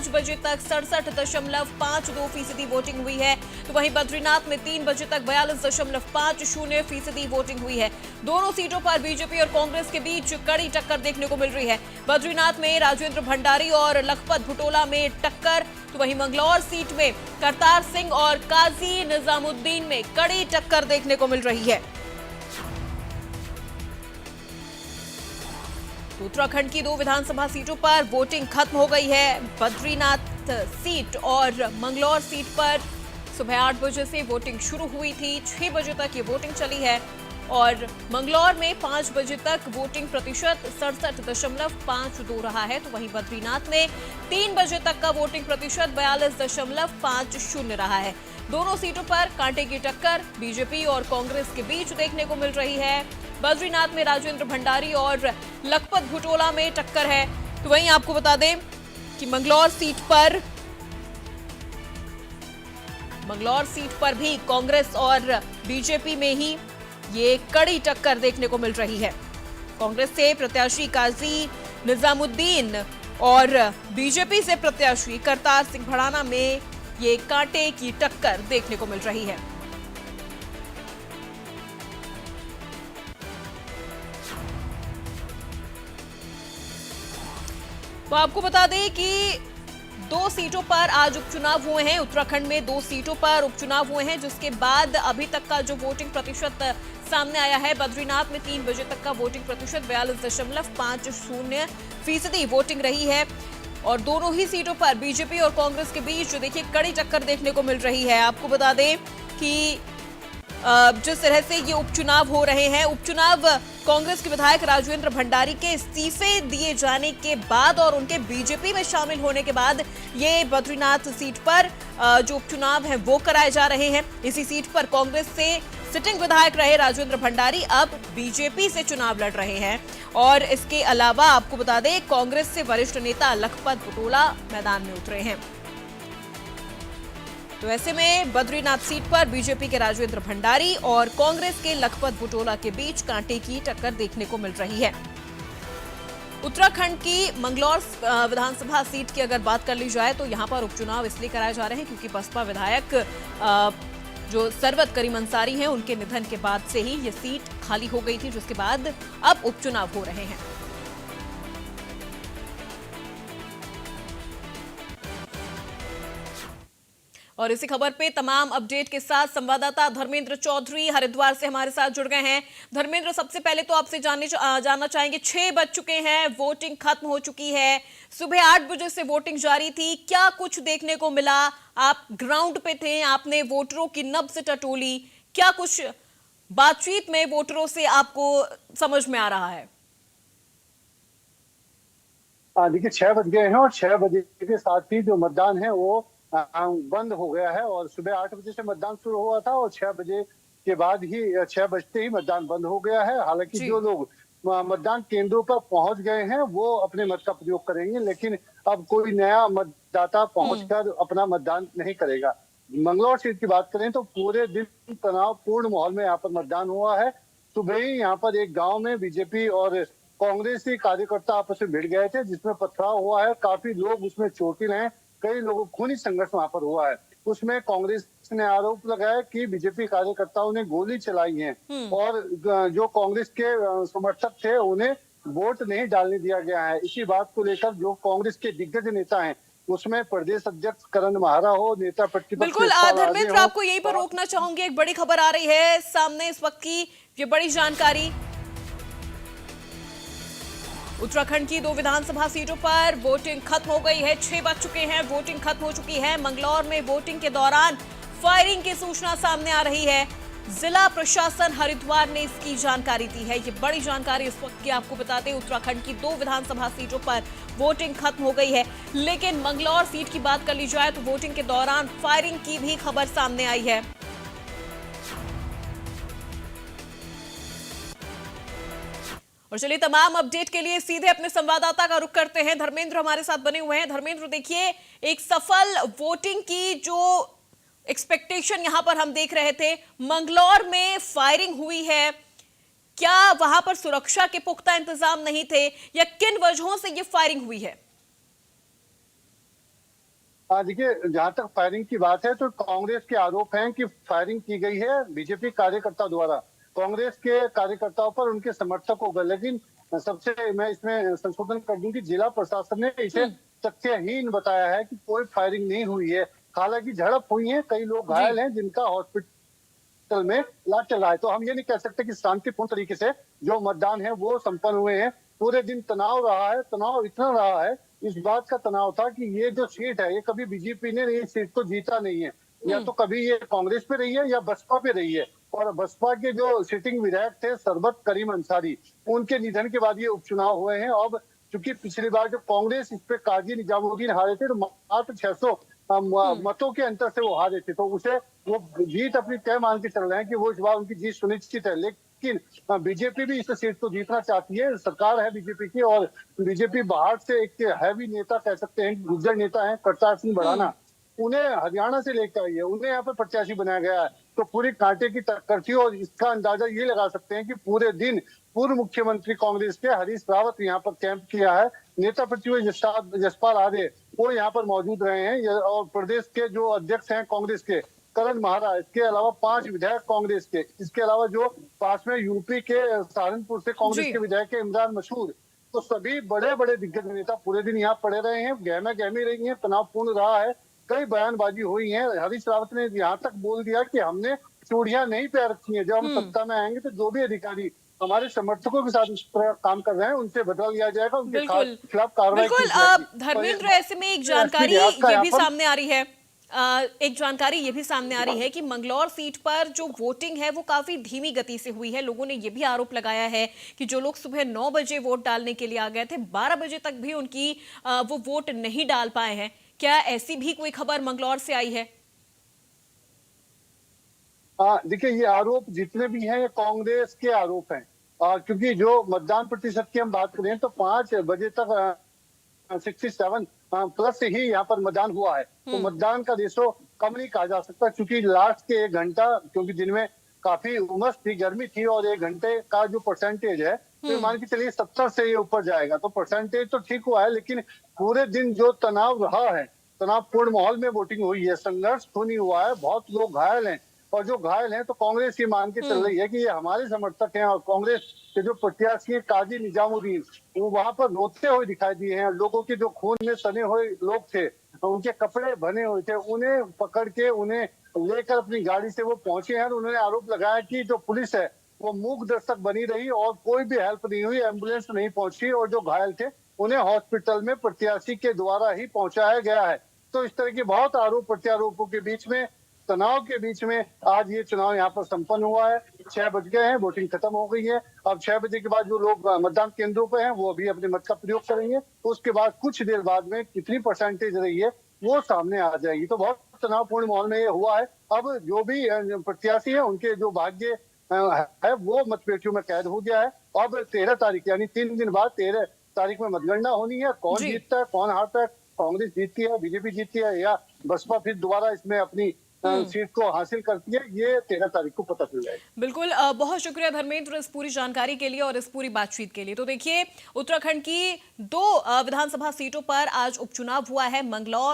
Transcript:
5 बजे तक 67.52% वोटिंग हुई है, तो वहीं बद्रीनाथ में 3 बजे तक 42.50% वोटिंग हुई है। दोनों सीटों पर बीजेपी और कांग्रेस के बीच कड़ी टक्कर देखने को मिल रही है। बद्रीनाथ में राजेंद्र भंडारी और लखपत भुटोला में टक्कर, तो वहीं मंगलौर सीट में करतार सिंह और काजी निजामुद्दीन में कड़ी टक्कर देखने को मिल रही है। तो उत्तराखंड की 2 विधानसभा सीटों पर वोटिंग खत्म हो गई है। बद्रीनाथ सीट और मंगलौर सीट पर सुबह 8 बजे से वोटिंग शुरू हुई थी, 6 बजे तक ये वोटिंग चली है और मंगलौर में 5 बजे तक वोटिंग प्रतिशत 67.52 रहा है, तो वहीं बद्रीनाथ में 3 बजे तक का वोटिंग प्रतिशत 42.50 रहा है। दोनों सीटों पर कांटे की टक्कर बीजेपी और कांग्रेस के बीच देखने को मिल रही है। बद्रीनाथ में राजेंद्र भंडारी और लखपत भुटोला में टक्कर है, तो वहीं आपको बता दें कि मंगलौर सीट पर भी कांग्रेस और बीजेपी में ही ये कड़ी टक्कर देखने को मिल रही है। कांग्रेस से प्रत्याशी काजी निजामुद्दीन और बीजेपी से प्रत्याशी करतार सिंह भड़ाना में ये कांटे की टक्कर देखने को मिल रही है। तो आपको बता दें कि 2 सीटों पर आज उपचुनाव हुए हैं। उत्तराखंड में 2 सीटों पर उपचुनाव हुए हैं, जिसके बाद अभी तक का जो वोटिंग प्रतिशत सामने आया है, बद्रीनाथ में 3 बजे तक का वोटिंग प्रतिशत 42.50% वोटिंग रही है और दोनों ही सीटों पर बीजेपी और कांग्रेस के बीच जो देखिए कड़ी टक्कर देखने को मिल रही है। आपको बता दें कि जिस तरह से ये उपचुनाव हो रहे हैं, उपचुनाव कांग्रेस के विधायक राजेंद्र भंडारी के इस्तीफे दिए जाने के बाद और उनके बीजेपी में शामिल होने के बाद ये बद्रीनाथ सीट पर जो उपचुनाव है वो कराए जा रहे हैं। इसी सीट पर कांग्रेस से सिटिंग विधायक रहे राजेंद्र भंडारी अब बीजेपी से चुनाव लड़ रहे हैं और इसके अलावा आपको बता दें कांग्रेस से वरिष्ठ नेता लखपत भुटोला मैदान में उतरे हैं। तो ऐसे में बद्रीनाथ सीट पर बीजेपी के राजेंद्र भंडारी और कांग्रेस के लखपत भुटोला के बीच कांटे की टक्कर देखने को मिल रही है। उत्तराखंड की मंगलौर विधानसभा सीट की अगर बात कर ली जाए तो यहां पर उपचुनाव इसलिए कराए जा रहे हैं क्योंकि बसपा विधायक जो सरवत करीम अंसारी हैं, उनके निधन के बाद से ही ये सीट खाली हो गई थी, जिसके बाद अब उपचुनाव हो रहे हैं। और इसी खबर पे तमाम अपडेट के साथ संवाददाता धर्मेंद्र चौधरी हरिद्वार से हमारे साथ जुड़ गए हैं। धर्मेंद्र, सबसे पहले तो आपसे जानना चाहेंगे, 6 बज चुके हैं, वोटिंग खत्म हो चुकी है, सुबह 8 बजे से वोटिंग जारी थी, क्या कुछ देखने को मिला? आप ग्राउंड पे थे, आपने वोटरों की नब्ज टटोली, क्या कुछ बातचीत में वोटरों से आपको समझ में आ रहा है? देखिए 6 बज गए हैं और 6 बजे के साथ ही जो मतदान है वो बंद हो गया है और सुबह 8 बजे से मतदान शुरू हुआ था और 6 बजे के बाद ही 6 बजते ही मतदान बंद हो गया है। हालांकि जो लोग मतदान केंद्रों पर पहुंच गए हैं वो अपने मत का प्रयोग करेंगे, लेकिन अब कोई नया मतदाता पहुंचकर अपना मतदान नहीं करेगा। मंगलौर सीट की बात करें तो पूरे दिन तनावपूर्ण माहौल में यहाँ पर मतदान हुआ है। सुबह ही यहाँ पर एक गाँव में बीजेपी और कांग्रेसी कार्यकर्ता आपस में भिड़ गए थे, जिसमें पथराव हुआ है, काफी लोग उसमें चोटिल हैं, कई लोगों खूनी संघर्ष वहां पर हुआ है। उसमें कांग्रेस ने आरोप लगाया कि बीजेपी कार्यकर्ताओं ने गोली चलाई है और जो कांग्रेस के समर्थक थे उन्हें वोट नहीं डालने दिया गया है। इसी बात को लेकर जो कांग्रेस के दिग्गज नेता हैं, उसमें प्रदेश अध्यक्ष करण माहरा हो, नेता प्रतिपक्ष बिल्कुल धर्मेंद्र, आपको यहीं पर रोकना चाहूंगी, एक बड़ी खबर आ रही है सामने इस वक्त की, ये बड़ी जानकारी। उत्तराखंड की 2 विधानसभा सीटों पर वोटिंग खत्म हो गई है, 6 बज चुके हैं, वोटिंग खत्म हो चुकी है। मंगलौर में वोटिंग के दौरान फायरिंग की सूचना सामने आ रही है, जिला प्रशासन हरिद्वार ने इसकी जानकारी दी है। ये बड़ी जानकारी इस वक्त की आपको बताते हैं, उत्तराखंड की 2 विधानसभा सीटों पर वोटिंग खत्म हो गई है, लेकिन मंगलौर सीट की बात कर ली जाए तो वोटिंग के दौरान फायरिंग की भी खबर सामने आई है। और चलिए तमाम अपडेट के लिए सीधे अपने संवाददाता का रुख करते हैं। धर्मेंद्र हमारे साथ बने हुए हैं। धर्मेंद्र, देखिए, एक सफल वोटिंग की जो एक्सपेक्टेशन यहां पर हम देख रहे थे, मंगलौर में फायरिंग हुई है, क्या वहां पर सुरक्षा के पुख्ता इंतजाम नहीं थे या किन वजहों से ये फायरिंग हुई है? देखिए, जहां तक फायरिंग की बात है तो कांग्रेस के आरोप हैं कि फायरिंग की गई है बीजेपी कार्यकर्ता द्वारा कांग्रेस के कार्यकर्ताओं पर, उनके समर्थकों पर। लेकिन सबसे मैं इसमें संशोधन कर दूं कि जिला प्रशासन ने इसे हम्म। तथ्यहीन बताया है कि कोई फायरिंग नहीं हुई है। हालांकि झड़प हुई है, कई लोग जी। घायल हैं जिनका हॉस्पिटल में इलाज चल रहा है। तो हम ये नहीं कह सकते कि शांतिपूर्ण तरीके से जो मतदान है वो संपन्न हुए हैं। पूरे दिन तनाव रहा है, तनाव इतना रहा है, इस बात का तनाव था कि ये जो सीट है ये कभी बीजेपी ने इस सीट को जीता नहीं है। या तो कभी ये कांग्रेस पे रही है या बसपा पे रही है। और बसपा के जो सिटिंग विधायक थे सरबत करीम अंसारी, उनके निधन के बाद ये उपचुनाव हुए हैं। अब चूंकि पिछली बार जो कांग्रेस इस पे काजी निजामुद्दीन हारे थे तो मात्र 600 मतों के अंतर से वो हारे थे, तो उसे वो जीत अपनी तय मान के चल रहे हैं कि वो इस बार उनकी जीत सुनिश्चित है। लेकिन बीजेपी भी इस सीट को जीतना चाहती है। सरकार है बीजेपी की, और बीजेपी बाहर से एक हैवी नेता कह सकते हैं, गुज्जर नेता है करतार सिंह हम्म। भड़ाना, उन्हें हरियाणा से लेकर आई है, उन्हें यहाँ पर प्रत्याशी बनाया गया है। तो पूरी कांटे की टक्कर थी। और इसका अंदाजा ये लगा सकते हैं कि पूरे दिन पूर्व मुख्यमंत्री कांग्रेस के हरीश रावत यहाँ पर कैंप किया है। नेता प्रतिपक्ष जसपाल आर्य वो यहाँ पर मौजूद रहे हैं। और प्रदेश के जो अध्यक्ष हैं कांग्रेस के करण महाराज, इसके अलावा 5 विधायक कांग्रेस के, इसके अलावा जो पास में यूपी के सहारनपुर से कांग्रेस जी। के विधायक है इमरान मशहूर, तो सभी बड़े बड़े दिग्गज नेता पूरे दिन यहाँ पड़े रहे हैं। गहमा गहमी रही है, तनावपूर्ण रहा है, कई बयानबाजी हुई है। हरीश रावत ने यहाँ तक बोल दिया कि हमने चूड़ियां नहीं पैर रखी है, जब हम सत्ता में आएंगे तो जो भी अधिकारी हमारे समर्थकों के साथ इस तरह काम कर रहे हैं उनसे बदला लिया जाएगा, उनके बिल्कुल खिलाफ कार्रवाई की बिल्कुल। जाएगी। धर्मेंद्र, और ऐसे में एक जानकारी लिहाज का ये यहाँ भी पर सामने आ रही है, एक जानकारी ये भी सामने आ रही है कि मंगलौर सीट पर जो वोटिंग है वो काफी धीमी गति से हुई है। लोगों ने ये भी आरोप लगाया है कि जो लोग सुबह 9 बजे वोट डालने के लिए आ गए थे, 12 बजे तक भी उनकी वो वोट नहीं डाल पाए हैं। क्या ऐसी भी कोई खबर मंगलौर से आई है? देखिए, ये आरोप जितने भी हैं ये कांग्रेस के आरोप हैं। क्योंकि जो मतदान प्रतिशत की हम बात करें तो 5 बजे तक 67 प्लस ही यहाँ पर मतदान हुआ है। तो मतदान का रेशो कम नहीं कहा जा सकता, क्योंकि लास्ट के 1 घंटा, क्योंकि दिन में काफी उमस थी, गर्मी थी, और 1 घंटे का जो परसेंटेज है तो मान के चलिए 70 से ये ऊपर जाएगा। तो परसेंटेज तो ठीक हुआ है, लेकिन पूरे दिन जो तनाव रहा है, तनावपूर्ण माहौल में वोटिंग हुई है, संघर्ष खूनी हुआ है, बहुत लोग घायल हैं। और जो घायल हैं तो कांग्रेस ये मान के चल रही है कि ये हमारे समर्थक हैं। और कांग्रेस के जो प्रत्याशी काजी निजामुद्दीन वो वहां पर रोते हुए दिखाई दिए हैं। लोगों के जो खून में सने हुए लोग थे, उनके कपड़े बने हुए थे, उन्हें पकड़ के उन्हें लेकर अपनी गाड़ी से वो पहुंचे हैं। उन्होंने आरोप लगाया कि जो पुलिस है वो मूक दर्शक बनी रही और कोई भी हेल्प नहीं हुई, एम्बुलेंस नहीं पहुंची, और जो घायल थे उन्हें हॉस्पिटल में प्रत्याशी के द्वारा ही पहुंचाया गया है। तो इस तरह के बहुत आरोप प्रत्यारोपों के बीच में, तनाव के बीच में आज ये चुनाव यहाँ पर संपन्न हुआ है। 6 बज गए हैं, वोटिंग खत्म हो गई है। अब 6 बजे के बाद जो लोग मतदान केंद्रों पर हैं वो अभी अपने मत का प्रयोग करेंगे। उसके बाद कुछ देर बाद में कितनी परसेंटेज रही है वो सामने आ जाएगी। तो बहुत तनावपूर्ण माहौल में ये हुआ है। अब जो भी प्रत्याशी है उनके जो भाग्य है वो मतपेटियों में कैद हो गया है। अब 13 तारीख यानी 3 दिन बाद 13 तारीख में मतगणना होनी है। कौन जीतता है, कौन हारता है, कांग्रेस जीतती है, बीजेपी जीतती है, या बसपा फिर दोबारा इसमें अपनी सीट को हासिल करती है, ये 13 तारीख को पता चल जाएगा। बिल्कुल, बहुत शुक्रिया धर्मेंद्र इस पूरी जानकारी के लिए और इस पूरी बातचीत के लिए। तो देखिए, उत्तराखंड की 2 विधानसभा सीटों पर आज उपचुनाव हुआ है। मंगलौर